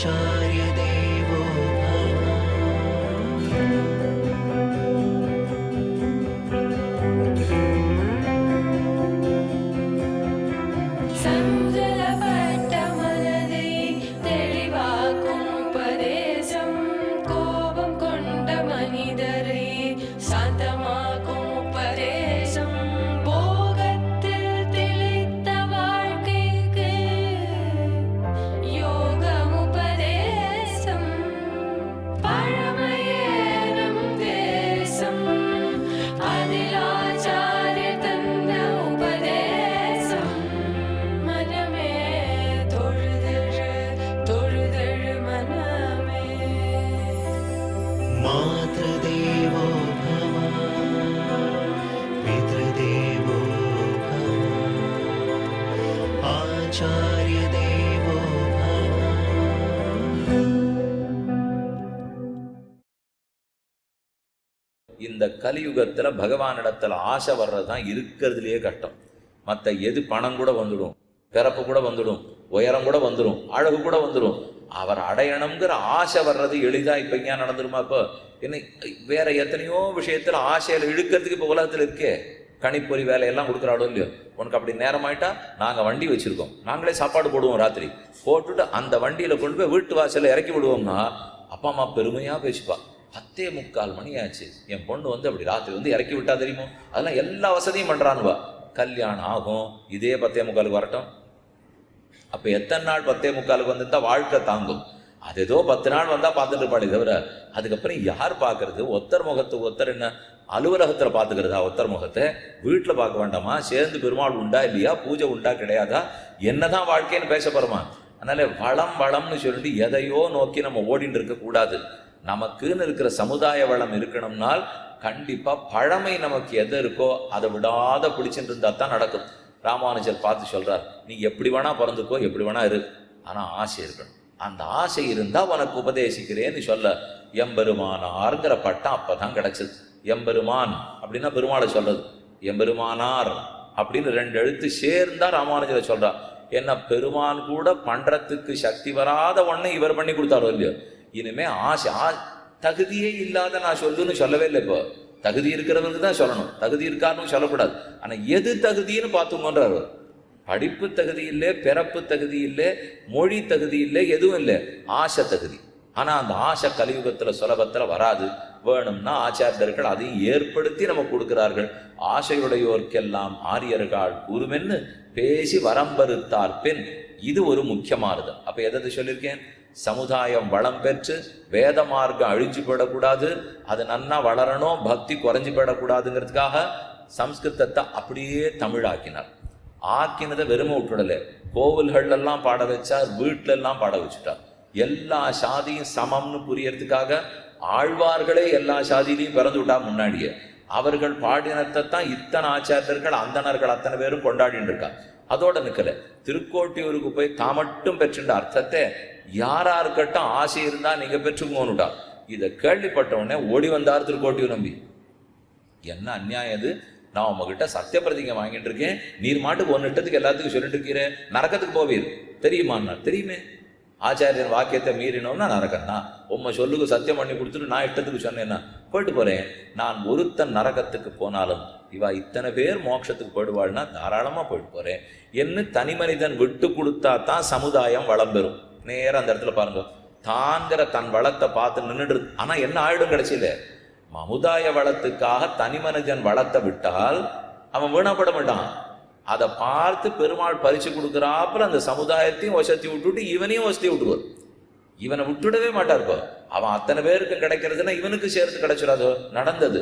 आचार्य देवो मातृदेवो भव पितृदेवो भव आचार्य देवो भव. இந்த கலியுகத்துல பகவானிடத்துல ஆசை வர்றதுதான் இருக்கிறதுலயே கஷ்டம். மற்ற எது பணம் கூட வந்துடும், பிறப்பு கூட வந்துடும், உயரம் கூட வந்துடும், அழகு கூட வந்துடும். அவர் அடையணுங்கிற ஆசை வர்றது எளிதா இப்ப ஏன் நடந்துருமா? இப்போ என்ன வேற எத்தனையோ விஷயத்துல ஆசையில இழுக்கிறதுக்கு இப்ப உலகத்துல இருக்கே. கணிப்பொறி வேலையெல்லாம் கொடுக்குறாளோ இல்லையோ, உனக்கு அப்படி நேரம் ஆயிட்டா நாங்க வண்டி வச்சிருக்கோம், நாங்களே சாப்பாடு போடுவோம், ராத்திரி போட்டுட்டு அந்த வண்டியில கொண்டு போய் வீட்டு வாசல்ல இறக்கி விடுவோம்னா அப்பா அம்மா பெருமையா பேசிப்பா. 10:45 மணி ஆச்சு, என் பொண்ணு வந்து அப்படி ராத்திரி இறக்கி விட்டா தெரியுமோ, அதெல்லாம் எல்லா வசதியும் பண்றான்வா. கல்யாணம் ஆகும், இதே 10:45 வரட்டும். அப்ப எத்தனை நாள் 10:45 வந்துட்டா வாழ்க்கை தாங்கும்? அது ஏதோ 10 நாள் வந்தா பார்த்துட்டு இருப்பாளே தவிர அதுக்கப்புறம் யார் பார்க்கறது? ஒத்தர் முகத்துக்கு ஒத்தர் என்ன அலுவலகத்துல பார்த்துக்கிறதா? ஒத்தர் முகத்தை வீட்டுல பார்க்க வேண்டாமா? சேர்ந்து பெருமாள் உண்டா இல்லையா, பூஜை உண்டா கிடையாதா, என்னதான் வாழ்க்கைன்னு பேச போறோமா? அதனால வளம்னு சொல்லிட்டு எதையோ நோக்கி நம்ம ஓடிட்டு இருக்க கூடாது. நமக்குன்னு இருக்கிற சமுதாய வளம் இருக்கணும்னால் கண்டிப்பா பழமை நமக்கு எது இருக்கோ அதை விடாத பிடிச்சிட்டு இருந்தா தான் நடக்கும். ராமானுஜர் பார்த்து சொல்றார், நீ எப்படி வேணா பிறந்துக்கோ, எப்படி வேணா இரு, ஆனா ஆசை இருக்கணும். அந்த ஆசை இருந்தா உனக்கு உபதேசிக்கிறேன்னு சொல்ல எம்பெருமானார்ங்கிற பட்டம் அப்பதான் கிடைச்சது. எம்பெருமான் அப்படின்னா பெருமாளை சொல்றது, எம்பெருமானார் அப்படின்னு 2 எழுத்து சேர்ந்தா ராமானுஜரை சொல்றார். என்ன பெருமான் கூட பண்றதுக்கு சக்தி வராத ஒண்ணு இவர் பண்ணி கொடுத்தாரோ இல்லையோ. இனிமே ஆசை தகுதியே இல்லாத நான் சொல்லுன்னு சொல்லவே இல்லை. இப்போ தகுதி இருக்கிறவங்களுக்கு தான் சொல்லணும், தகுதி இருக்காருன்னு சொல்லக்கூடாது. ஆனா எது தகுதின்னு பார்த்துங்கன்றார். படிப்பு தகுதி இல்லை, பிறப்பு தகுதி இல்லை, மொழி தகுதி இல்லை, எதுவும் இல்லை, ஆசை தகுதி. ஆனா அந்த ஆசை கலியுகத்துல சுலபத்துல வராது. வேணும்னா ஆச்சாரியர்கள் அதையும் ஏற்படுத்தி நமக்கு கொடுக்கிறார்கள். ஆசையுடையோர்க்கெல்லாம் ஆரியர்கள் கூறுமென்னு பேசி வரம்பறுத்தார் பெண். இது ஒரு முக்கியமானது. அப்ப எதை சொல்லியிருக்கேன்? சமுதாயம் வளம் பெற்று வேத மார்க்கம் அழிஞ்சு போயிடக்கூடாது, அது நன்னா வளரணும், பக்தி குறைஞ்சு போயிடக்கூடாதுங்கிறதுக்காக சம்ஸ்கிருதத்தை அப்படியே தமிழாக்கினார். ஆக்கினதை வெறுமை விட்டுடல, கோவில்கள் எல்லாம் பாட வச்சார், வீட்டுல எல்லாம் பாட வச்சுட்டார். எல்லா சாதியும் சமம்னு புரியறதுக்காக ஆழ்வார்களே எல்லா சாதியிலையும் பிறந்து விட்டா முன்னாடியே. அவர்கள் பாடினத்தை தான் இத்தனை ஆச்சாரியர்கள் அந்தணர்கள் அத்தனை பேரும் கொண்டாடிட்டு இருக்கா. அதோட நிக்கல, திருக்கோட்டியூருக்கு போய் தான் மட்டும் பெற்றுண்ட அர்த்தத்தை யாரா இருக்கட்டும் ஆசை இருந்தா நீங்க பெற்றுக்கோனுட்டா. இதை கேள்விப்பட்ட உடனே ஓடி வந்தார் திருக்கோட்டியூர் நம்பி. என்ன அநியாயம் இது? நான் உங்ககிட்ட சத்திய பிரதிங்க வாங்கிட்டு இருக்கேன், நீர் மாட்டுக்கு ஒன்னு இட்டத்துக்கு எல்லாத்துக்கும் சொல்லிட்டு இருக்கிறேன், நரக்கத்துக்கு போவீர் தெரியுமான்னா? தெரியுமே, ஆச்சாரியன் வாக்கியத்தை மீறினோம்னா நரக்கன்னா. உண்மை சொல்லுக்கு சத்தியம் பண்ணி கொடுத்துட்டு நான் இஷ்டத்துக்கு சொன்னேன்னா போயிட்டு போறேன். நான் ஒருத்தன் நரகத்துக்கு போனாலும் இவா இத்தனை பேர் மோட்சத்துக்கு போயிடுவாள்னா தாராளமா போயிட்டு போறேன் என்று தனி மனிதன் விட்டு கொடுத்தா தான் சமுதாயம் வளம் பெறும். நேரம் அந்த இடத்துல பாருங்க, தான்கிற தன் வளத்தை பார்த்து நின்றுடு. ஆனா என்ன ஆயிடும் கடைசியில? சமுதாய வளத்துக்காக தனி மனிதன் வளத்தை விட்டால் அவன் வீணப்பட மாட்டான். அதை பார்த்து பெருமாள் பறிச்சு கொடுக்குறாப்புல அந்த சமுதாயத்தையும் வசதி விட்டுட்டு இவனையும் வசதி விட்டுருவார். இவனை விட்டுடவே மாட்டார்ப்போ. அவன் அத்தனை பேருக்கு கிடைக்கிறதுன்னா இவனுக்கு சேர்த்து கிடைச்சிடாதோ. நடந்தது,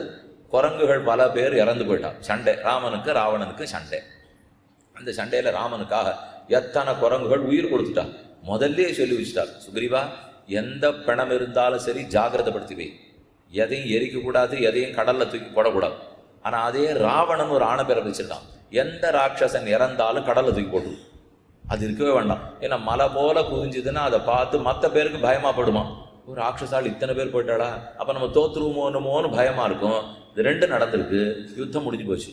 குரங்குகள் பல பேர் இறந்து போயிட்டான். சண்டை, ராமனுக்கு ராவணனுக்கு சண்டை. அந்த சண்டையில ராமனுக்காக எத்தனை குரங்குகள் உயிர் கொடுத்துட்டான். முதல்ல சொல்லி வச்சுட்டார், சுக்ரீவா எந்த பிணம் இருந்தாலும் சரி ஜாகிரதைப்படுத்தி வை, எதையும் எரிக்க கூடாது, எதையும் கடல்ல தூக்கி போடக்கூடாது. ஆனா அதே ராவணன் ஒரு ஆணை பேரை வச்சிருக்கான், எந்த ராட்சசன் இறந்தாலும் கடல்ல தூக்கி போட்டு, அது இருக்கவே வேண்டாம். ஏன்னா மலை போல குவிஞ்சுதுன்னா அதை பார்த்து மற்ற பேருக்கு பயமா படுமா. ஒரு ராட்சசால் இத்தனை பேர் போயிட்டாளா, அப்ப நம்ம தோத்துருவோமோன்னு பயமா இருக்கும். இது ரெண்டும் நடந்திருக்கு, யுத்தம் முடிஞ்சு போச்சு.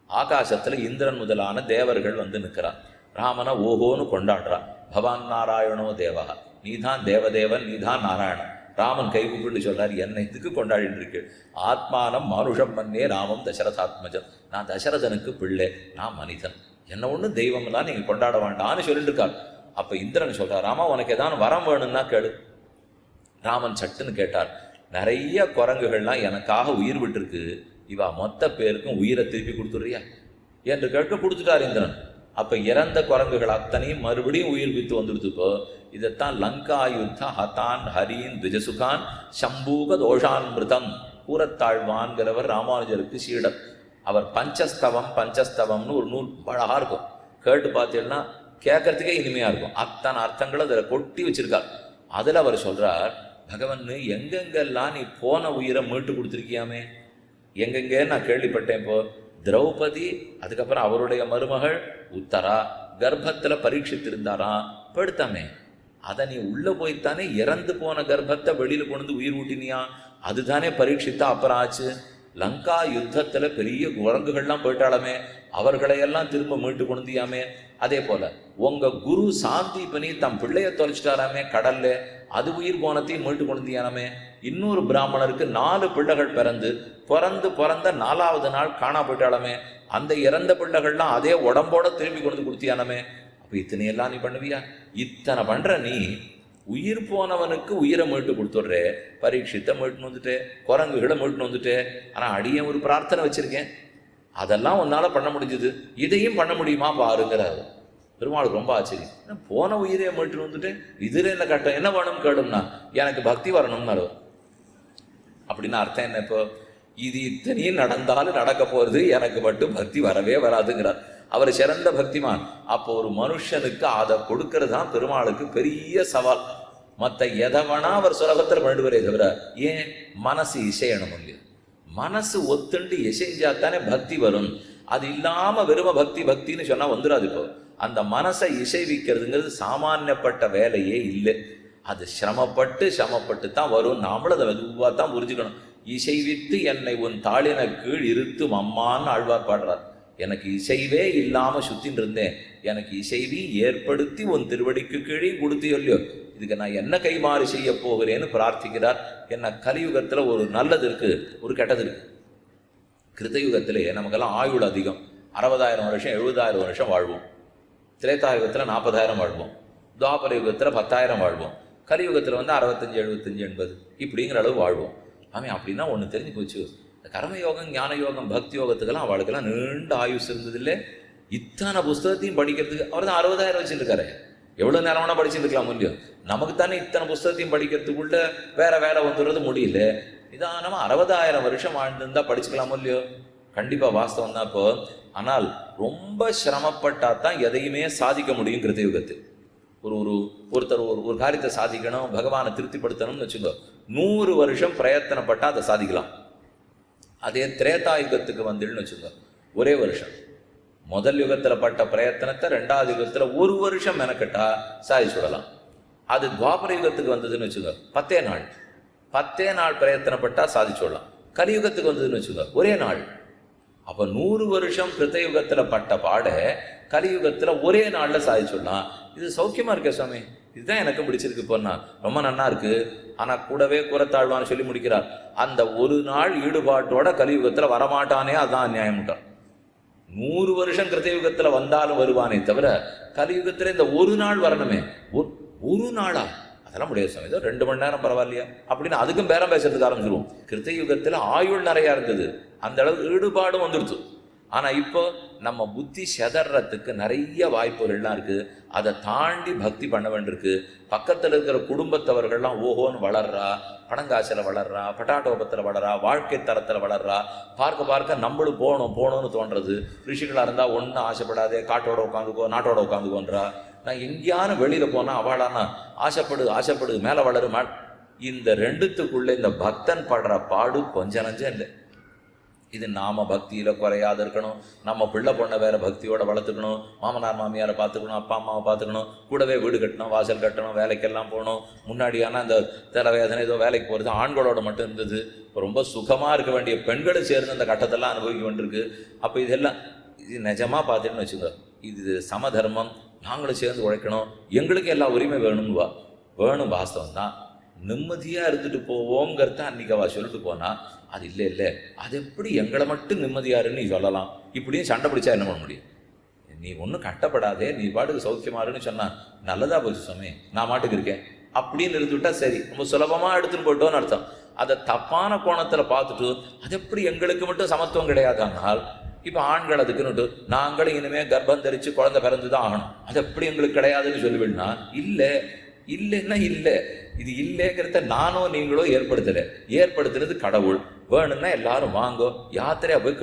ஆகாசத்துல இந்திரன் முதலான தேவர்கள் வந்து நிற்கிறான். ராமனை ஓஹோன்னு கொண்டாடுறான். பவான் நாராயணோ தேவா, நீதான் தேவதேவன், நீதான் நாராயணன். ராமன் கை கூப்பிட்டு சொல்றாரு, என்னை இதுக்கு கொண்டாடிட்டு இருக்கு. ஆத்மானம் மானுஷம் மன்னே ராமம் தசரதாத்மஜன். நான் தசரதனுக்கு பிள்ளை, நான் மனிதன், என்ன ஒண்ணு தெய்வம்லாம் நீங்க கொண்டாட வேண்டாம்னு சொல்லிட்டு இருக்காரு. அப்ப இந்திரன் சொல்றார், ராமா உனக்கு ஏதாவது வரம் வேணும்னா கேளு. ராமன் சட்டுன்னு கேட்டார், நிறைய குரங்குகள்லாம் எனக்காக உயிர் விட்டுருக்கு, இவா மொத்த பேருக்கும் உயிரை திருப்பி கொடுத்துடுறியா என்று கேட்க கொடுத்துட்டார் இந்திரன். அப்ப இறந்த குரங்குகள் அத்தனையும் மறுபடியும் உயிர் வித்து வந்துடுத்துப்போ. இதைத்தான் லங்கா யுத்த ஹதான் ஹரீன் துஜசுகான் சம்பூக தோஷான்மிருதம் கூறத்தாழ்வான்கிறவர் ராமானுஜருக்கு சீடர். அவர் பஞ்சஸ்தவம்னு ஒரு நூல் அழகா இருக்கும். கேட்டு பார்த்தீங்கன்னா கேட்கறதுக்கே இனிமையா இருக்கும். அத்தனை அர்த்தங்களை அதில் கொட்டி வச்சிருக்கார். அதில் அவர் சொல்றார், பகவன் எங்கெங்கெல்லாம் நீ போன உயிரை மீட்டு கொடுத்துருக்கியாமே, எங்கெங்கே நான் கேள்விப்பட்டேன். இப்போ திரௌபதி, அதுக்கப்புறம் அவருடைய மருமகள் உத்தரா கர்ப்பத்தில் பரீட்சித்திருந்தாராம், படுத்தாமே. அதை நீ உள்ள போய்த்தானே இறந்து போன கர்ப்பத்தை வெளியில கொண்டு உயிர் ஊட்டினியா, அதுதானே பரீட்சித்தா அப்புறம் ஆச்சு. லங்கா யுத்தத்தில் பெரிய குரங்குகள்லாம் போயிட்டாலுமே, அவர்களையெல்லாம் திரும்ப மீட்டு கொண்டியாமே. அதே போல உங்க குரு சாந்தீபனி தம் பிள்ளைய தொலைச்சிட்டாராமே கடல்ல, அது உயிர் போனத்தையும் மீட்டு கொண்டியானமே. இன்னொரு பிராமணருக்கு 4 பிள்ளைகள் பிறந்த 4வது நாள் காணா போயிட்டாலுமே, அந்த இறந்த பிள்ளைகள்லாம் அதே உடம்போட திரும்பி கொண்டு கொடுத்தியானமே. அப்ப இத்தனையெல்லாம் நீ பண்ணுவியா? இத்தனை பண்ற நீ உயிர் போனவனுக்கு உயிரை மீட்டு கொடுத்துட்றே, பரீட்சித்தை மீட்டுன்னு வந்துட்டே, குரங்குகளை மீட்டுன்னு வந்துட்டே. ஆனா அடியே ஒரு பிரார்த்தனை வச்சிருக்கேன், அதெல்லாம் உன்னால பண்ண முடிஞ்சது, இதையும் பண்ண முடியுமா பாருங்கிறாரு. பெருமாளுக்கு ரொம்ப ஆச்சரியம். போன உயிரே மீட்டு வந்துட்டு இதுல என்ன கட்டம், என்ன வேணும் கேளும்னா எனக்கு பக்தி வரணும்னாரு. அப்படின்னா அர்த்தம் என்ன? இப்போ இது இத்தனையும் நடந்தாலும் நடக்க போறது, எனக்கு மட்டும் பக்தி வரவே வராதுங்கிறார். அவர் சிறந்த பக்திமான். அப்போ ஒரு மனுஷனுக்கு அதை கொடுக்கறது தான் பெருமாளுக்கு பெரிய சவால். மற்ற எதவனா அவர் சுலபத்தில் பண்ணிடுவரே தவிர, ஏன் மனசு இசையணும் இல்லையா? மனசு ஒத்துண்டு இசைஞ்சாத்தானே பக்தி வரும். அது இல்லாம வெறும பக்தின்னு சொன்னா வந்துடாது. இப்போ அந்த மனசை இசைவிக்கிறதுங்கிறது சாமானியப்பட்ட வேலையே இல்லை. அது சிரமப்பட்டு தான் வரும். நாமளும் அதை மெதுவாக தான் புரிஞ்சுக்கணும். இசைவித்து என்னை உன் தாளின கீழ் இருத்தும் அம்மான்னு ஆழ்வார் பாடுறார். எனக்கு இசைவே இல்லாம சுத்தின்னு இருந்தேன், எனக்கு இசைவி ஏற்படுத்தி உன் திருவடிக்கு கீழே கொடுத்து இல்லையோ, இதுக்கு நான் என்ன கைமாறு செய்ய போகிறேன்னு பிரார்த்திக்கிறார். என்ன கலியுகத்துல ஒரு நல்லது இருக்கு, ஒரு கெட்டது இருக்கு. கிருத்தயுகத்திலே நமக்கெல்லாம் ஆயுள் அதிகம், 60,000 வருஷம் 70,000 வருஷம் வாழ்வோம். திரேதாயுகத்தில் 40,000 வாழ்வோம். துவாபர யுகத்தில் 10,000 வாழ்வோம். கலியுகத்தில் 65, 75, 80 இப்படிங்கிற அளவு வாழ்வோம். அப்படின்னா ஒன்று தெரிஞ்சு போச்சு, இந்த கர்மயோகம், ஞான யோகம், பக்தி யோகத்துக்கெல்லாம் அவளுக்கெல்லாம் நீண்ட ஆயுஸ் இருந்ததில்லை. இத்தனை புஸ்தகத்தையும் படிக்கிறதுக்கு அவர் தான் 60,000 வச்சுருக்காரு. எவ்வளோ நேரம் வேணா படிச்சுட்டு இருக்கலாம் இல்லையோ? நமக்கு தானே இத்தனை புஸ்தகத்தையும் படிக்கிறதுக்குள்ள வேற வேலை வந்துடுறது முடியல. நிதானமாக 60,000 வருஷம் வாழ்ந்துருந்தா படிச்சுக்கலாமோ இல்லையோ? கண்டிப்பாக வாஸ்தவம் தான். இப்போ ஆனால் ரொம்ப சிரமப்பட்டா தான் எதையுமே சாதிக்க முடியும். கிருத்தயுகத்தில் ஒருத்தர் ஒரு காரியத்தை சாதிக்கணும், பகவானை திருப்திப்படுத்தணும்னு வச்சுக்கோ, 100 வருஷம் பிரயத்தனப்பட்டா அதை சாதிக்கலாம். அதே திரேதாயுகத்துக்கு வந்துடுன்னு வச்சுக்கோ, ஒரே வருஷம். முதல் யுகத்தில் பட்ட பிரயத்தனத்தை 2வது யுகத்தில் 1 வருஷம் மெனக்கட்டா சாதிச்சுடலாம். அது துவாபர யுகத்துக்கு வந்ததுன்னு வச்சுக்கோ, 10 நாள் பிரயத்தனப்பட்டா சாதிச்சுடலாம். கலியுகத்துக்கு வந்ததுன்னு வச்சுக்கோ, ஒரே நாள். அப்போ 100 வருஷம் கிருத்தயுகத்தில் பட்ட பாட கலியுகத்தில் ஒரே நாளில் சாதிச்சுடலாம். இது சௌக்கியமா இருக்க சுவாமி, இதுதான் எனக்கு பிடிச்சிருக்கு. போனா ரொம்ப நன்னா இருக்கு. ஆனால் கூடவே கூறத்தாழ்வான்னு சொல்லி முடிக்கிறார். அந்த ஒரு நாள் ஈடுபாட்டோட கலியுகத்தில் வரமாட்டானே, அதுதான் அநியாயம்ட்டார். 100 வருஷம் கிருத்தயுகத்தில் வந்தாலும் வருவானே தவிர கலியுகத்தில் இந்த ஒரு நாள் வரணுமே, ஒரு நாளா? அதெல்லாம் முடியாது சுவாமி, ஏதோ 2 மணி நேரம் பரவாயில்லையா அப்படின்னு அதுக்கும் பேரம் பேசுறதுக்கு ஆரம்பிச்சிருவோம். கிருத்தயுகத்தில் ஆயுள் நிறையா இருந்தது, அந்த அளவு ஈடுபாடும் வந்துடுச்சு. ஆனால் இப்போ நம்ம புத்தி செதறத்துக்கு நிறைய வாய்ப்புகள்லாம் இருக்குது. அதை தாண்டி பக்தி பண்ண வேண்டியிருக்கு. பக்கத்தில் இருக்கிற குடும்பத்தவர்கள்லாம் ஓஹோன்னு வளர்றா, பணங்காசில் வளர்றா, பட்டாட்டோபத்தில் வளர்றா, வாழ்க்கை தரத்தில் வளர்றா. பார்க்க நம்மளும் போகணும்னு தோன்றது. ரிஷிகளாக இருந்தால் ஒன்றும் ஆசைப்படாதே, காட்டோட உட்காந்துக்கோ, நாட்டோட உட்காந்துக்கோன்றா. நான் எங்கேயானு வெளியில் போனால் அவளானா ஆசைப்படு மேலே வளருமா. இந்த ரெண்டுத்துக்குள்ளே இந்த பக்தன் படுற பாடு கொஞ்சம் நஞ்சம் இல்லை. இது நாம பக்தியில் குறையாத இருக்கணும், நம்ம பிள்ளை பொண்ணை வேற பக்தியோட வளர்த்துக்கணும், மாமனார் மாமியாரை பார்த்துக்கணும், அப்பா அம்மாவை பார்த்துக்கணும், கூடவே வீடு கட்டணும், வாசல் கட்டணும், வேலைக்கெல்லாம் போகணும். முன்னாடியான அந்த தலைவேதனை ஏதோ வேலைக்கு போகிறது ஆண்களோட மட்டும் இருந்தது. இப்போ ரொம்ப சுகமாக இருக்க வேண்டிய பெண்களும் சேர்ந்து அந்த கட்டத்தெல்லாம் அனுபவிக்க வேண்டியிருக்கு. அப்போ இதெல்லாம் இது நிஜமாக பார்த்துட்டுன்னு வச்சுங்க, இது சமதர்மம், நாங்களும் சேர்ந்து உழைக்கணும், எங்களுக்கு எல்லா உரிமை வேணும்னுவா. வேணும் வாஸ்தவம் தான், நிம்மதியாக இருந்துட்டு போவோங்கிறத அன்னைக்கு அவள் சொல்லிட்டு போனா, அது இல்லை இல்லை, அது எப்படி எங்களை மட்டும் நிம்மதியாருன்னு நீ சொல்லலாம், இப்படியும் சண்டை பிடிச்சா என்ன பண்ண முடியும்? நீ ஒன்றும் கட்டப்படாதே, நீ பாட்டுக்கு சௌக்கியமாருன்னு சொன்னான், நல்லதா போச்சு சுவாமி, நான் மாட்டுக்கு இருக்கேன் அப்படின்னு இருந்துவிட்டா சரி, ரொம்ப சுலபமாக எடுத்துன்னு போயிட்டோன்னு அர்த்தம். அதை தப்பான கோணத்தில் பார்த்துட்டு அது எப்படி எங்களுக்கு மட்டும் சமத்துவம் கிடையாதானால், இப்போ ஆண்கள் அதுக்குன்னுட்டு நாங்களும் இனிமேல் கர்ப்பம் தரித்து குழந்தை பிறந்து தான் ஆகணும், அது எப்படி எங்களுக்கு கிடையாதுன்னு சொல்லுவேன்னா, இல்லை இல்லைன்னா இல்லை, இது இல்லைங்கிறத நானோ நீங்களோ ஏற்படுத்தலை, ஏற்படுத்துறது கடவுள். வேணும்னா எல்லாரும் வாங்கோ, யாத்திரையாக போய்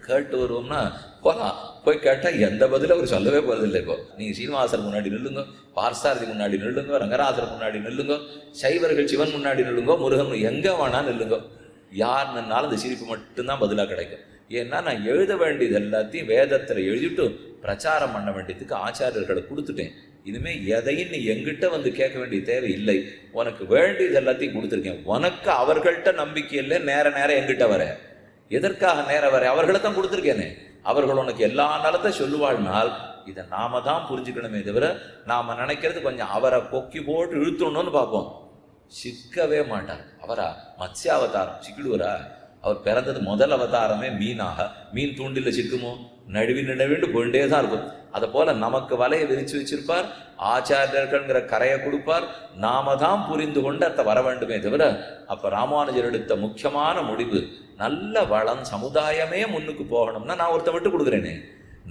கேட்டு வருவோம்னா போகலாம். போய் கேட்டால் எந்த பதிலும் அவர் சொல்லவே போகிறதில்லை. இப்போ நீங்கள் சீனிவாசர் முன்னாடி நில்லுங்க, பார்சாரதி முன்னாடி நில்லுங்க, ரங்கநாதர் முன்னாடி நில்லுங்க, சைவர்கள் சிவன் முன்னாடி நில்லுங்கோ, முருகன் எங்கே வேணா நில்லுங்கோ, யார் நின்னாலும் அந்த சிரிப்பு மட்டும்தான் பதிலாக கிடைக்கும். ஏன்னா நான் எழுத வேண்டியது எல்லாத்தையும் வேதத்தில் எழுதிட்டு பிரச்சாரம் பண்ண வேண்டியதுக்கு ஆச்சாரியர்களை கொடுத்துட்டேன். இனிமேல் எதையும் நீ எங்கிட்ட வந்து கேட்க வேண்டிய தேவை இல்லை, உனக்கு வேண்டியது எல்லாத்தையும் கொடுத்துருக்கேன். உனக்கு அவர்கள்ட்ட நம்பிக்கை இல்லை, நேர எங்கிட்ட வர எதற்காக நேரம் வர, அவர்களை தான் கொடுத்துருக்கேனே, அவர்கள் உனக்கு எல்லா நலத்தை சொல்லுவாள்னால் இதை நாம தான் புரிஞ்சுக்கணுமே தவிர நாம நினைக்கிறது கொஞ்சம் அவரை கொக்கி போட்டு இழுத்துணும்னு பார்ப்போம், சிக்கவே மாட்டார். அவரா மத்ஸ்ய அவதாரம் சிக்கிடுவரா? அவர் பிறந்தது முதல் அவதாரமே மீனாக, மீன் தூண்டில் சிக்குமோ, நழுவிண்டு போயிட்டே தான் இருக்கும். அதை போல நமக்கு வலையை விரிச்சு வச்சிருப்பார், ஆச்சாரியர்கள்ங்கிற கரையை கொடுப்பார், நாம தான் புரிந்து கொண்டு அதை வர வேண்டுமே தவிர. அப்ப ராமானுஜர் எடுத்த முக்கியமான முடிவு, நல்ல வளம் சமுதாயமே முன்னுக்கு போகணும்னா நான் ஒருத்த விட்டு கொடுக்குறேனே,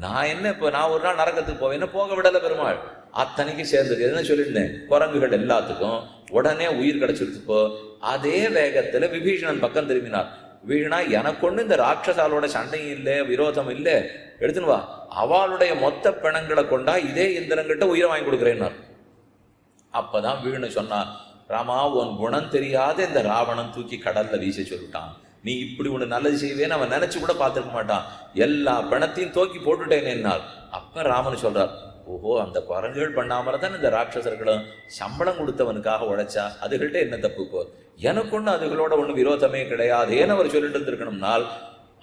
நான் என்ன இப்போ நான் ஒரு நாள் நரகத்துக்கு போவேன்னா போக விடலை பெருமாள், அத்தனைக்கு சேர்ந்தது என்ன சொல்லியிருந்தேன், குரங்குகள் எல்லாத்துக்கும் உடனே உயிர் கிடைச்சிருச்சுப்போ. அதே வேகத்துல விபீஷணன் பக்கம் திரும்பினார். வீணா எனக்கு ஒண்ணு இந்த ராட்சசாலோட சண்டையும் இல்லை, விரோதம் இல்லை, எடுத்துன்னு வா, அவளுடைய மொத்த பிணங்களை கொண்டா இதே இந்திரங்கிட்ட உயிரை வாங்கி கொடுக்குறேன்னார். அப்பதான் வீணு சொன்னார், ராமா உன் குணம் தெரியாத இந்த ராவணன் தூக்கி கடல்ல வீச சொல்லிட்டான், நீ இப்படி ஒன்று நல்லது செய்வேன்னு அவன் நினைச்சு கூட பார்த்துருக்க மாட்டான், எல்லா பணத்தையும் தூக்கி போட்டுட்டேன்னு என்னால். அப்ப ராமன் சொல்றார், ஓஹோ அந்த குரங்குகள் பண்ணாமல தான் இந்த ராட்சசர்களும் சம்பளம் கொடுத்தவனுக்காக உழைச்சா, அதுகள்கிட்ட என்ன தப்பு? போ எனக்கு ஒன்று அதுகளோட ஒன்றும் விரோதமே கிடையாது ஏன்னு அவர் சொல்லிட்டு இருந்திருக்கணும்னால்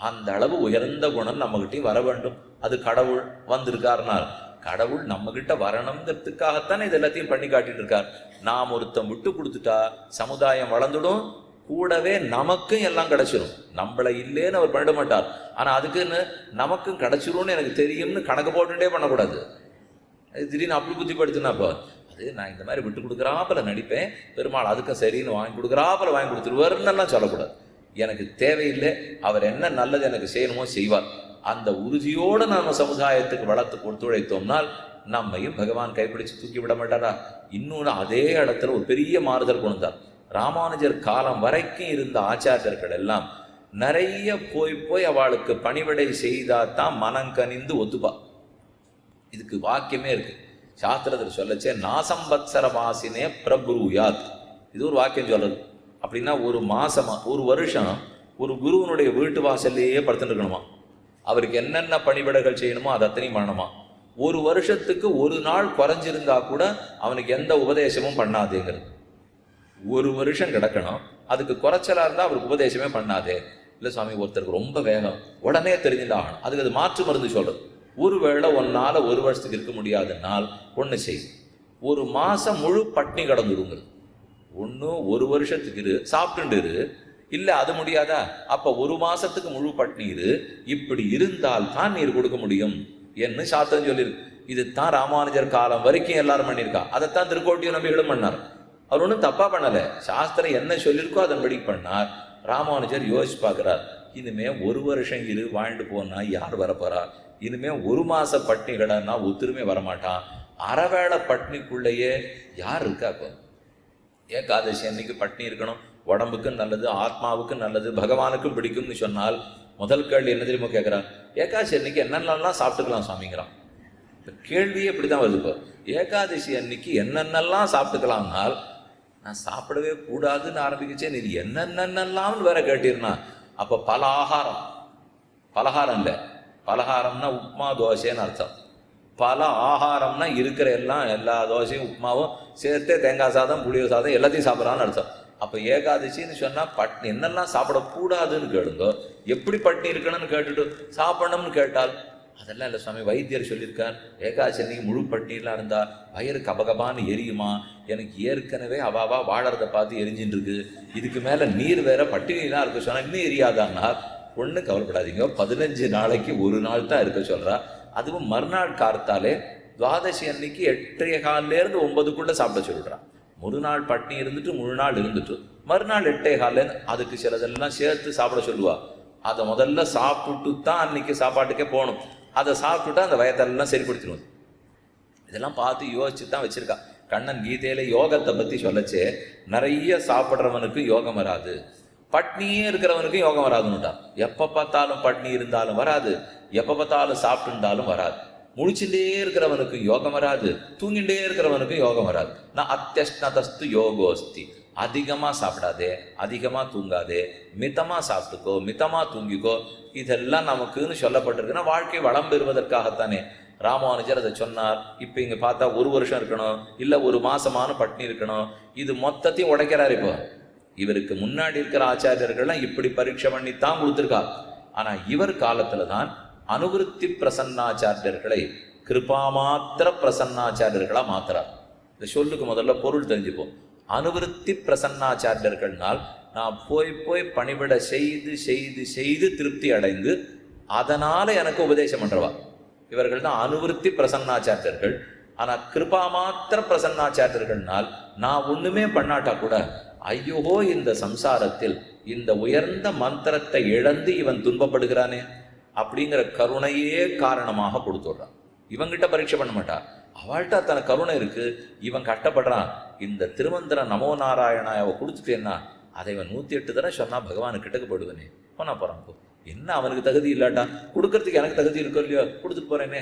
அந்த அளவு உயர்ந்த குணம் நம்மகிட்டையும் வர வேண்டும். அது கடவுள் வந்திருக்காருனால் கடவுள் நம்ம கிட்ட வரணுங்கிறதுக்காகத்தானே இது எல்லாத்தையும் பண்ணி காட்டிட்டு இருக்கார். நாம் ஒருத்தம் விட்டு கொடுத்துட்டா சமுதாயம் வளர்ந்துடும், கூடவே நமக்கும் எல்லாம் கிடைச்சிடும். நம்மளை இல்லைன்னு அவர் பண்ணிட மாட்டார், ஆனா அதுக்குன்னு நமக்கும் கிடைச்சிரும்னு எனக்கு தெரியும்னு கணக்கு போட்டுட்டே பண்ணக்கூடாது. திடீர்னு அப்படி புத்திப்படுத்தினாப்போ அது நான் இந்த மாதிரி விட்டு கொடுக்குறாப்புல நடிப்பேன், பெருமாள் அதுக்கும் சரின்னு வாங்கி கொடுக்குறாப்புல வாங்கி கொடுத்துருவாருன்னெல்லாம் சொல்லக்கூடாது. எனக்கு தேவையில்லை, அவர் என்ன நல்லது எனக்கு செய்யணுமோ செய்வார். அந்த உறுதியோடு நாம சமுதாயத்துக்கு வளர்த்து ஒத்துழைத்தோம்னால் நம்மையும் பகவான் கைப்பிடிச்சு தூக்கி விட மாட்டாரா? இன்னொன்று அதே இடத்துல ஒரு பெரிய மாறுதல் கொண்டார். ராமானுஜர் காலம் வரைக்கும் இருந்த ஆச்சாரியர்கள் எல்லாம் நிறைய போய் அவளுக்கு பணிவிடை செய்தாதான் மனங்கனிந்து ஒத்துப்பா. இதுக்கு வாக்கியமே இருக்கு, சாஸ்திரத்தில் சொல்லச்சே நாசம்பத்சர மாசினே பிரபுயாத், இது ஒரு வாக்கியம் சொல்றது. அப்படின்னா ஒரு மாசமா ஒரு வருஷம் ஒரு குருவனுடைய வீட்டு வாசல்லையே படுத்துட்டு இருக்கணுமா, அவருக்கு என்னென்ன பணிவிடைகள் செய்யணுமோ அது அத்தனையும் பண்ணணுமா. ஒரு வருஷத்துக்கு ஒரு நாள் குறைஞ்சிருந்தா கூட அவனுக்கு எந்த உபதேசமும் பண்ணாதேங்கிறது. ஒரு வருஷம் கிடக்கணும், அதுக்கு குறைச்சலா இருந்தா அவருக்கு உபதேசமே பண்ணாதே. இல்லை சுவாமி ஒருத்தருக்கு ரொம்ப வேகம் உடனே தெரிஞ்சுட்டாகணும், அதுக்கு அது மாற்று மருந்து சொல்றது. ஒருவேளை ஒன்னால ஒரு வருஷத்துக்கு இருக்க முடியாதுன்னால் ஒன்று செய், ஒரு மாசம் முழு பட்னி கடந்துருங்கிறது. ஒன்று ஒரு வருஷத்துக்கு இரு, சாப்பிட்டு இரு. இல்லை அது முடியாதா, அப்ப ஒரு மாசத்துக்கு முழு பட்னி இரு. இப்படி இருந்தால் தான் நீர் கொடுக்க முடியும் என்று சாஸ்திரம் சொல்லியிருக்கு. இதுதான் ராமானுஜர் காலம் வரைக்கும் எல்லாரும் பண்ணியிருக்கா. அதைத்தான் திருக்கோட்டியூர் நம்பிகளும் பண்ணார். அவர் ஒன்றும் தப்பா பண்ணலை, சாஸ்திரம் என்ன சொல்லியிருக்கோ அதன்படி பண்ணார். ராமானுஜர் யோசிச்சு பார்க்கிறார், இனிமே ஒரு வருஷம் இரு வாழ்ந்து போனா யார் வரப்போறா, இனிமே ஒரு மாச பட்னி கடன்னா ஒத்துருமே வரமாட்டான், அறவேளை பட்னிக்குள்ளேயே யார் இருக்கா? இப்போ ஏகாதசி அன்னைக்கு பட்னி இருக்கணும், உடம்புக்கும் நல்லது, ஆத்மாவுக்கும் நல்லது, பகவானுக்கும் பிடிக்கும்னு சொன்னால் முதல் கேள்வி என்ன தெரியுமா கேட்குறான், ஏகாதசி அன்னைக்கு என்னென்னலாம் சாப்பிட்டுக்கலாம் சுவாமிங்கிறான். இப்போ கேள்வியே இப்படிதான் வருது. இப்போ ஏகாதசி அன்னைக்கு என்னென்னலாம் சாப்பிட்டுக்கலாம்னால் நான் சாப்பிடவே கூடாதுன்னு ஆரம்பிக்கச்சே நீ என்னென்னலாம்னு வேற கேட்டீர்னா, அப்போ பல ஆகாரம், பலகாரம் இல்லை, பலகாரம்னா உப்மா தோசைன்னு அர்த்தம். பல ஆகாரம்னா இருக்கிற எல்லா தோசையும் உப்மாவும் சேர்த்தே தேங்காய் சாதம் புளியோர் சாதம் எல்லாத்தையும் சாப்பிட்றான்னு அர்த்தம். அப்போ ஏகாதசின்னு சொன்னால் பட்னி என்னெல்லாம் சாப்பிடக்கூடாதுன்னு கேளுங்க, எப்படி பட்னி இருக்கணும்னு கேட்டுட்டு சாப்பிடணும்னு கேட்டால் அதெல்லாம் இல்லை சுவாமி, வைத்தியர் சொல்லியிருக்கார், ஏகாசனி முழு பட்டினிலாம் இருந்தா வயிறு கபகபான்னு எரியுமா, எனக்கு ஏற்கனவே அவாவா வாழறதை பார்த்து எரிஞ்சின்னு இருக்கு, இதுக்கு மேலே நீர் வேற பட்டினிலாம் இருக்க சொன்னா இன்னும் எரியாதான்னா, ஒன்றும் கவலைப்படாதீங்க, 15 நாளைக்கு ஒரு நாள் தான் இருக்க சொல்கிறா. அதுவும் மறுநாள் கார்த்தாலே துவாதசி அன்னைக்கு 8:15 9க்குள்ளே சாப்பிட சொல்கிறான். ஒரு நாள் பட்டினி இருந்துட்டு முழு நாள் இருந்துட்டு மறுநாள் 8:15 அதுக்கு சிலதெல்லாம் சேர்த்து சாப்பிட சொல்லுவா. அதை முதல்ல சாப்பிட்டு தான் அன்னைக்கு சாப்பாட்டுக்கே போகணும். அதை சாப்பிட்டுட்டா அந்த வயத்தெல்லாம் சரிப்படுத்திடுவோம். இதெல்லாம் பார்த்து யோசிச்சு தான் வச்சிருக்கா. கண்ணன் கீதையில யோகத்தை பற்றி சொல்லச்சே, நிறைய சாப்பிட்றவனுக்கு யோகம் வராது, பட்னியே இருக்கிறவனுக்கும் யோகம் வராதுன்னுட்டா. எப்போ பார்த்தாலும் பட்னி இருந்தாலும் வராது, எப்போ பார்த்தாலும் சாப்பிட்டு இருந்தாலும் வராது. முழிச்சுட்டே இருக்கிறவனுக்கு யோகம் வராது, தூங்கிட்டே இருக்கிறவனுக்கு யோகம் வராது. நான் அத்தியஷ்ணதஸ்து யோகோஸ்தி. அதிகமாக சாப்பிடாதே, அதிகமாக தூங்காதே, மிதமாக சாப்பிட்டுக்கோ, மிதமாக தூங்கிக்கோ. இதெல்லாம் நமக்குன்னு சொல்லப்பட்டிருக்குன்னா வாழ்க்கை வளம் பெறுவதற்காகத்தானே ராமானுஜர் அதை சொன்னார். இப்போ இங்கே பார்த்தா 1 வருஷம் இருக்கணும், இல்லை 1 மாசமான பட்னி இருக்கணும். இது மொத்தத்தையும் உடைக்கிறார். இப்போ இவருக்கு முன்னாடி இருக்கிற ஆச்சாரியர்கள்லாம் இப்படி பரீட்சை பண்ணித்தான் கொடுத்துருக்கா. ஆனால் இவர் காலத்தில் தான் அனுவிருத்தி பிரசன்னாச்சாரியர்களை கிருபாமாத்திர பிரசன்னாச்சாரியர்களாக மாத்துறார். இந்த சொல்லுக்கு முதல்ல பொருள் தெரிஞ்சுப்போம். அனுவிருத்தி பிரசன்னாச்சாரியர்கள்னால் நான் போய் போய் பணிவிட செய்து செய்து செய்து திருப்தி அடைந்து அதனால எனக்கு உபதேசம் பண்றவா இவர்கள் தான் அனுவிருத்தி பிரசன்னாச்சாரியர்கள். ஆனால் கிருபாமாத்திர பிரசன்னாச்சாரியர்கள்னால் நான் ஒண்ணுமே பண்ணாட்டா கூட ஐயோஹோ இந்த சம்சாரத்தில் இந்த உயர்ந்த மந்திரத்தை இழந்து இவன் துன்பப்படுகிறானே அப்படிங்கிற கருணையே காரணமாக கொடுத்துடுறான். இவங்கிட்ட பரீட்சை பண்ண மாட்டா, அவள்கிட்ட அத்தனை கருணை இருக்கு. இவன் கஷ்டப்படுறான், இந்த திருமந்திர நமோ நாராயணாவை கொடுத்துட்டேன்னா அதை இவன் 108 தடவை சொன்னா பகவானு கிட்டக்கு போடுவனே, போனா போறான். போ என்ன அவனுக்கு தகுதி இல்லாட்டா, கொடுக்கறதுக்கு எனக்கு தகுதி இருக்கோ இல்லையோ, கொடுத்துட்டு போறேனே.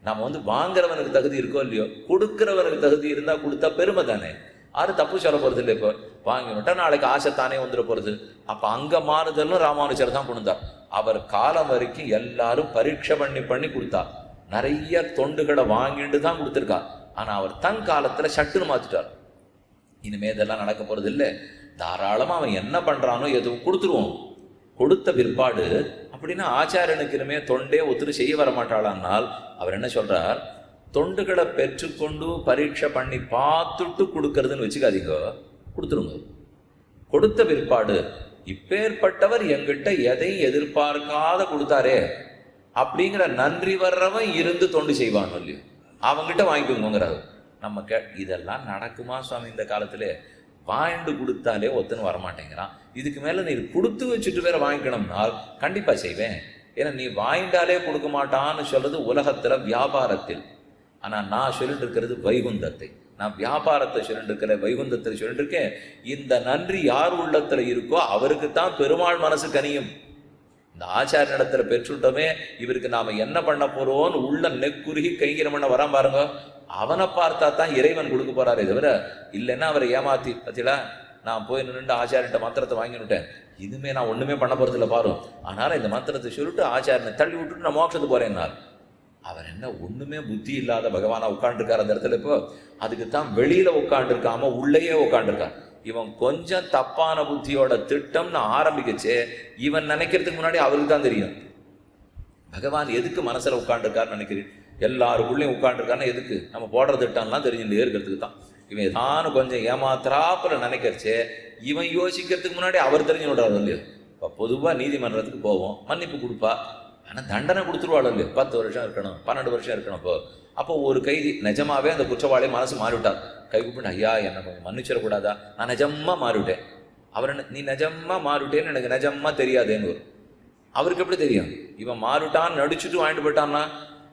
நம்ம வாங்குறவனுக்கு தகுதி இருக்கோ இல்லையோ, கொடுக்கிறவனுக்கு தகுதி இருந்தா கொடுத்தா பெருமை தானே. யாரும் தப்பு சொல்ல போறது இல்லை. இப்போ வாங்கிவிட்டா நாளைக்கு ஆசை தானே வந்துட போறது. அப்ப அங்க மாறுதலும் ராமானுஜர் தான் கொடுத்தார். அவர் காலம் வரைக்கும் எல்லாரும் பரீட்சை பண்ணி பண்ணி கொடுத்தார். நிறைய தொண்டுகளை வாங்கிட்டு தான் கொடுத்துருக்கா. ஆனா அவர் தன் காலத்துல சட்டுன்னு மாத்திட்டார். இனிமே இதெல்லாம் நடக்க போறது இல்லை, தாராளமா அவன் என்ன பண்றானோ எதுவும் கொடுத்துருவோம். கொடுத்த பிற்பாடு அப்படின்னா ஆச்சாரியனுக்கு இனிமே தொண்டே ஒத்துரு செய்ய வர மாட்டாளானால் அவர் என்ன சொல்றார், தொண்டுகளை பெற்றுக்கொண்டு பரீட்சை பண்ணி பார்த்துட்டு கொடுக்கறதுன்னு வச்சுக்காதீங்க, கொடுத்துருங்க. கொடுத்த பிற்பாடு இப்பேற்பட்டவர் எங்கிட்ட எதையும் எதிர்பார்க்காத கொடுத்தாரே அப்படிங்கிற நன்றி வர்றவன் இருந்து தொண்டு செய்வான் இல்லையோ, அவங்கிட்ட வாங்கிக்கோங்கிறாரு. நம்ம இதெல்லாம் நடக்குமா சுவாமி? இந்த காலத்துல வாங்கிட்டு கொடுத்தாலே ஒத்துன்னு வரமாட்டேங்கிறான். இதுக்கு மேல நீ கொடுத்து வச்சுட்டு வேற வாங்கிக்கணும்னால் கண்டிப்பா செய்வேன். ஏன்னா நீ வாங்கிட்டாலே கொடுக்க மாட்டான்னு சொல்றது உலகத்துல வியாபாரத்தில். ஆனா நான் சொல்லிட்டு இருக்கிறது வைகுந்தத்தை. நான் வியாபாரத்தை சொல்லிட்டு இருக்கிற வைகுந்தத்தை சொல்லிட்டு இருக்கேன். இந்த நன்றி யார் உள்ளத்துல இருக்கோ அவருக்கு தான் பெருமாள் மனசு கனியும். இந்த ஆச்சார இடத்துல பெற்றுட்டோமே, இவருக்கு நாம என்ன பண்ண போறோம்னு உள்ள நெக்குருகி கைங்கிரம் பண்ண வரான் பாருங்க, அவனை பார்த்தா தான் இறைவன் கொடுக்க போறாரே தவிர இல்லைன்னா அவரை ஏமாத்தி பத்திலா நான் போய் நின்று ஆச்சாரிட்ட மந்திரத்தை வாங்கிவிட்டேன், இனிமே நான் ஒண்ணுமே பண்ண போறது இல்லை பாரு, அதனால இந்த மந்திரத்தை சொல்லிட்டு ஆச்சாரனை தள்ளி விட்டுட்டு நான் மோட்சத்துக்கு போறேன்னார். அவர் என்ன ஒண்ணுமே புத்தி இல்லாத பகவானா உட்காந்துருக்கார் அந்த இடத்துல. இப்போ அதுக்கு தான் வெளியில உட்காந்துருக்காம உள்ளேயே உட்காந்துருக்கார். இவன் கொஞ்சம் தப்பான புத்தியோட திட்டம்னு ஆரம்பிக்கச்சே இவன் நினைக்கிறதுக்கு முன்னாடி அவருக்கு தான் தெரியும் பகவான் எதுக்கு மனசுல உட்காந்துருக்காருன்னு நினைக்கிறேன். எல்லாருக்குள்ளேயும் உட்காந்துருக்காருன்னா எதுக்கு, நம்ம போடுற திட்டம்லாம் தெரிஞ்சுட்டே இருக்கிறதுக்கு தான். இவன் ஏதானு கொஞ்சம் ஏமாத்திராப்புல நினைக்கிறச்சே இவன் யோசிக்கிறதுக்கு முன்னாடி அவர் தெரிஞ்சு விடுறாரு இல்லையோ. இப்போ பொதுவாக நீதிமன்றத்துக்கு போவோம், மன்னிப்பு கொடுப்பா, ஆனால் தண்டனை கொடுத்துருவாள் இல்லையோ. 10 வருஷம் இருக்கணும், 12 வருஷம் இருக்கணும். அப்போ ஒரு கைதி நிஜமாவே அந்த குற்றவாளி மனசு மாறிவிட்டார். கை கூப்பிட்டு ஐயா என்னை கொஞ்சம் மன்னிச்சிடக்கூடாதா, நான் நிஜமா மாறிவிட்டேன். அவர் நீ நிஜமா மாறிவிட்டேன்னு எனக்கு நிஜமா தெரியாதேன்னு வரும். அவருக்கு எப்படி தெரியும்? இவன் மாறிட்டான்னு நடிச்சுட்டு வாங்கிட்டு போயிட்டான்னா.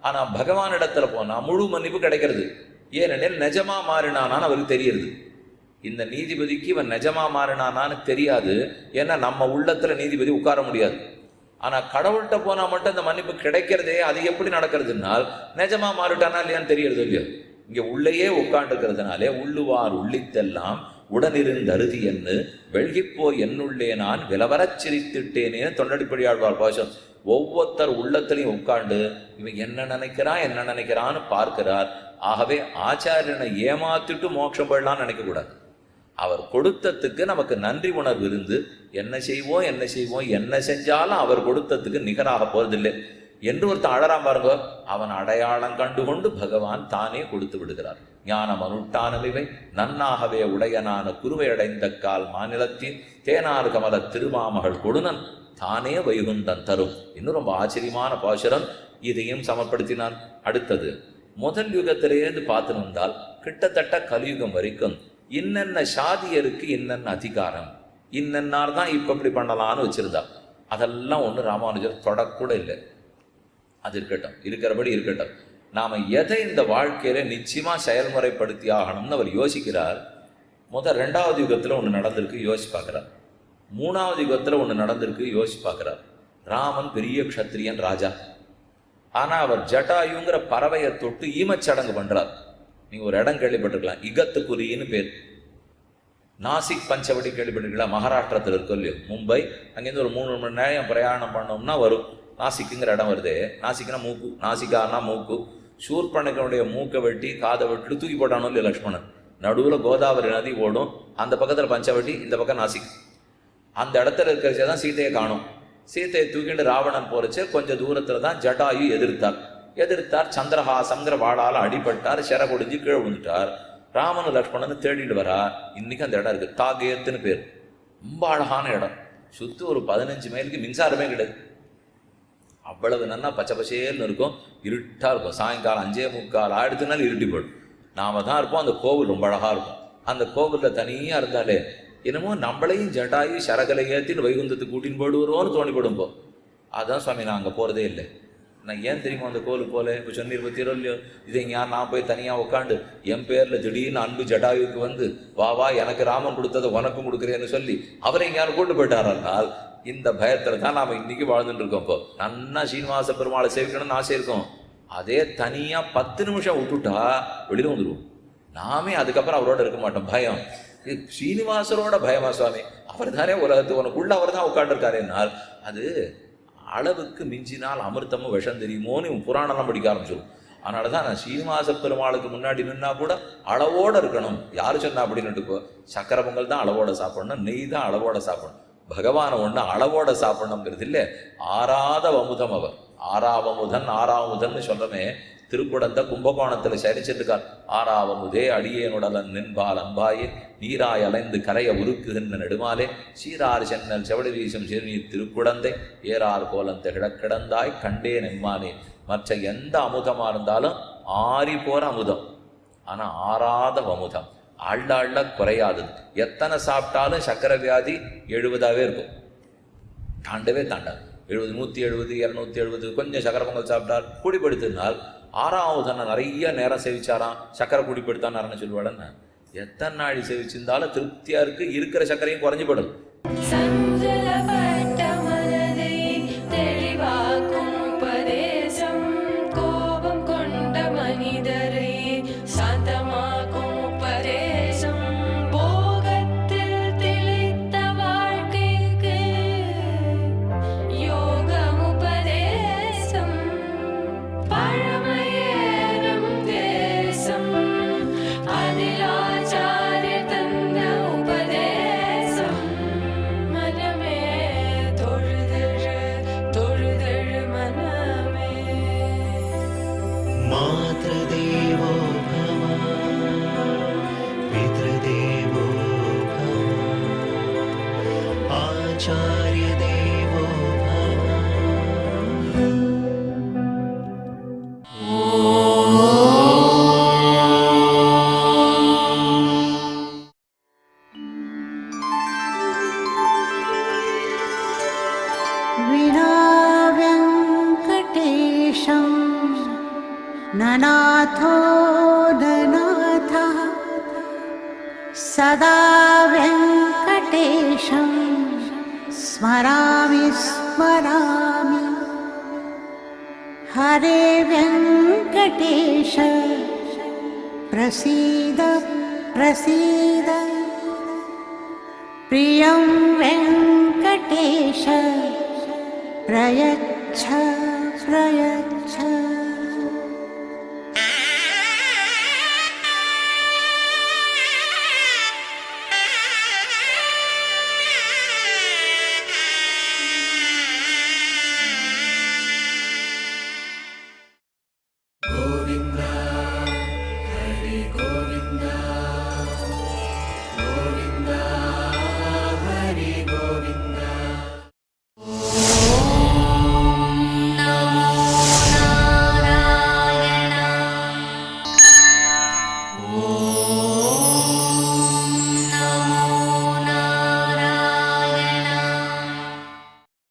ஆனால் பகவான் இடத்துல போனா முழு மன்னிப்பு கிடைக்கிறது. ஏனெனில் நிஜமா மாறினானான்னு அவருக்கு தெரியுது. இந்த நீதிபதிக்கு இவன் நிஜமா மாறினானான்னு தெரியாது. ஏன்னா நம்ம உள்ளத்துல நீதிபதி உட்கார முடியாது. ஆனா கடவுள்கிட்ட போனா மட்டும் அந்த மன்னிப்பு கிடைக்கிறதே. அது எப்படி நடக்கிறதுனால் நிஜமா மாறிட்டானா இல்லையான்னு தெரியறது இல்லையோ. இங்க உள்ளேயே உட்காண்டிருக்கிறதுனாலே உள்ளுவார் உள்ளித்தெல்லாம் உடனிருந்து அருதி என்று வெள்கிப்போ என்னுள்ளே நான் விலவரச் சிரித்திட்டேனே தொண்டடிப்படியாழ்வார் பாசம். ஒவ்வொருத்தர் உள்ளத்திலையும் உட்காண்டு இவன் என்ன நினைக்கிறான்னு பார்க்கிறார். ஆகவே ஆச்சாரியனை ஏமாத்திட்டு மோட்சம் போயிடலான்னு நினைக்கக்கூடாது. அவர் கொடுத்ததுக்கு நமக்கு நன்றி உணர்வு இருந்து என்ன செய்வோம் என்ன செஞ்சாலும் அவர் கொடுத்ததுக்கு நிகராக போறதில்லை. என்று ஒருத்தன் அழறான் பாருங்க, அவன் அடையாளம் கண்டுகொண்டு பகவான் தானே கொடுத்து விடுகிறார். ஞானம் அனுட்டானமிவை நன்னாகவே உடையனான குருவை அடைந்த கால் மாநிலத்தின் தேனார் கமல திருமாமகள் கொடுனன் தானே வைகுந்தன் தரும். இன்னும் ரொம்ப ஆச்சரியமான பாசுரம், இதையும் சமப்படுத்தினான். அடுத்தது முதல் யுகத்திலேருந்து பார்த்துன்னு வந்தால் கிட்டத்தட்ட கலியுகம் வரைக்கும் இன்னென்ன சாதியருக்கு இன்னென்ன அதிகாரம், இன்னென்னார் தான் இப்போ இப்படி பண்ணலான்னு வச்சிருந்தா, அதெல்லாம் ஒன்று ராமானுஜர் தொடக்கூட இல்லை. அது இருக்கட்டும், இருக்கிறபடி இருக்கட்டும். நாம் எதை இந்த வாழ்க்கையில நிச்சயமாக செயல்முறைப்படுத்தி ஆகணும்னு அவர் யோசிக்கிறார். ரெண்டாவது யுகத்தில் ஒன்று நடந்திருக்கு, யோசிச்சு பார்க்குறார். மூணாவது யுகத்தில் ஒன்று நடந்திருக்கு, யோசிச்சு பார்க்குறார். ராமன் பெரிய க்ஷத்திரியன் ராஜா, ஆனால் அவர் ஜட்டாயுங்கிற பறவையை தொட்டு ஈமச்சடங்கு பண்ணுறார். நீங்கள் ஒரு இடம் கேள்விப்பட்டிருக்கலாம், இகத்துபுரின்னு பேர். நாசிக் பஞ்சவடி கேள்விப்பட்டிருக்கலாம், மகாராஷ்டிரத்தில் இருக்கும் இல்லையோ, மும்பை. அங்கேருந்து ஒரு 3 மணி நேரம் பிரயாணம் பண்ணோம்னா வரும். நாசிக்குங்கிற இடம் வருது. நாசிக்னா மூக்கு, நாசிக்கானா மூக்கு. சூர்பனகனுடைய மூக்கை வெட்டி காதை வெட்டி தூக்கி போட்டானோ இல்லையா லக்ஷ்மணன். நடுவில் கோதாவரி நதி ஓடும், அந்த பக்கத்தில் பஞ்சவட்டி, இந்த பக்கம் நாசிக். அந்த இடத்துல இருக்கிறச்சே தான் சீதையை காணும். சீதையை தூக்கிட்டு ராவணன் போறச்சு கொஞ்சம் தூரத்தில் தான் ஜட்டாயு எதிர்த்தார். சந்திரஹாசங்கிற வாளால் அடிபட்டார், செர கொடிஞ்சு கீழே விழுந்துட்டார். ராமனு லக்ஷ்மணன் தேடிட்டு வரா. இன்னைக்கு அந்த இடம் இருக்கு, தாகேத்துன்னு பேர். ரொம்ப அழகான இடம். சுற்றி ஒரு 15 மைலுக்கு மின்சாரமே கிடையாது. அவ்வளவு நல்லா பச்சை பசேல்னு இருக்கும், இருட்டாக இருக்கும். சாயங்காலம் 5:45 ஆயிடுத்துனாலும் இருட்டி போடும். நாம தான் இருப்போம். அந்த கோவில் ரொம்ப அழகாக இருக்கும். அந்த கோவிலில் தனியாக இருந்தாலே என்னமோ நம்மளையும் ஜட்டாயு சரகலை ஏற்றின்னு வைகுந்தத்துக்கு கூட்டின்னு போடுவோன்னு தோணிப்படும். அதுதான் சுவாமி, நான் அங்கே போகிறதே இல்லை. நான் ஏன் தெரியுமா அந்த கோவில் போல இப்போ சொன்னீர் பற்றியோ இல்லையோ, இதை யார் நான் போய் தனியாக உட்காந்து என் பேரில் திடீர்னு அன்பு ஜட்டாயுக்கு வந்து வா எனக்கு ராமன் கொடுத்ததை உனக்கும் கொடுக்குறேன்னு சொல்லி அவரை எங்கேயாரும் கூட்டு போயிட்டாரால் இந்த பயத்தில் தான் நாம் இன்றைக்கி வாழ்ந்துட்டு இருக்கோம். இப்போ நன்னா சீனிவாச பெருமாளை சேவிக்கணும்னு ஆசை இருக்கும். அதே தனியாக 10 நிமிஷம் விட்டுட்டா வெளியில் வந்துடுவோம். நாமே அதுக்கப்புறம் அவரோட இருக்க மாட்டோம். பயம். ஸ்ரீனிவாசரோட பயமா சுவாமி? அவர் தானே உலகத்து உனக்குள்ள அவர் தான் உட்காந்துருக்காரு. என்னால் அது அளவுக்கு மிஞ்சினால் அமிர்தமும் விஷம் தெரியுமோன்னு இவன் புராணம்லாம் படிக்க ஆரம்பிச்சிடும். அதனால தான் நான் ஸ்ரீனிவாச பெருமாளுக்கு முன்னாடி நின்னா கூட அளவோட இருக்கணும். யாரு சொன்னா அப்படின்னுட்டுக்கோ, சக்கரை பொங்கல் தான் அளவோட சாப்பிடணும், நெய் தான் அளவோட சாப்பிடணும். பகவானை ஒன்று அளவோட சாப்பிடணுங்கிறது இல்லை, ஆறாத அமுதம் அவர். ஆறாவமுதன்னு சொல்றமே. திருக்குடந்த கும்பகோணத்தில் சரிச்சிருக்கார். ஆறாவமுதே அடியேனுடலன் நின்பால் அம்பாயே நீராய் அலைந்து கரைய உருக்குகின்ற நெடுமாலே சீரார் சென்னல் செவடி வீசும் சிறுநீர் திருக்குடந்தை ஏறார் கோலந்த கிடக்கிடந்தாய் கண்டே நெம்மானே. மற்ற எந்த அமுதமாக இருந்தாலும் ஆறி போகிற அமுதம், ஆனால் ஆறாத அமுதம். அள்ள குறையாதது. எத்தனை சாப்பிட்டாலும் சக்கரை வியாதி 70ஆவே இருக்கும், தாண்டவே தாண்டாது. 70, 170, 270 கொஞ்சம் சக்கரை பொங்கல் சாப்பிட்டால் கூடிப்படுத்தினால் 6வது நிறைய நேரம் சேவிச்சாராம். சக்கரை கூடிப்படுத்தான்னு சொல்லுவாடன்னு. எத்தனை நாள் சேவிச்சிருந்தாலும் திருப்தியா இருக்கு, இருக்கிற சக்கரையும் குறைஞ்சுபடும். मातृदेवो भव पितृदेवो भव आचार्यदेवो भव। विना वेङ्कटेशं ननाथो ननाथः सदा वेङ्कटेशं स्मरामि स्मरामि। हरे वेङ्कटेश प्रसीद प्रसीद। प्रियं वेङ्कटेश प्रयच्छ प्रयच्छ।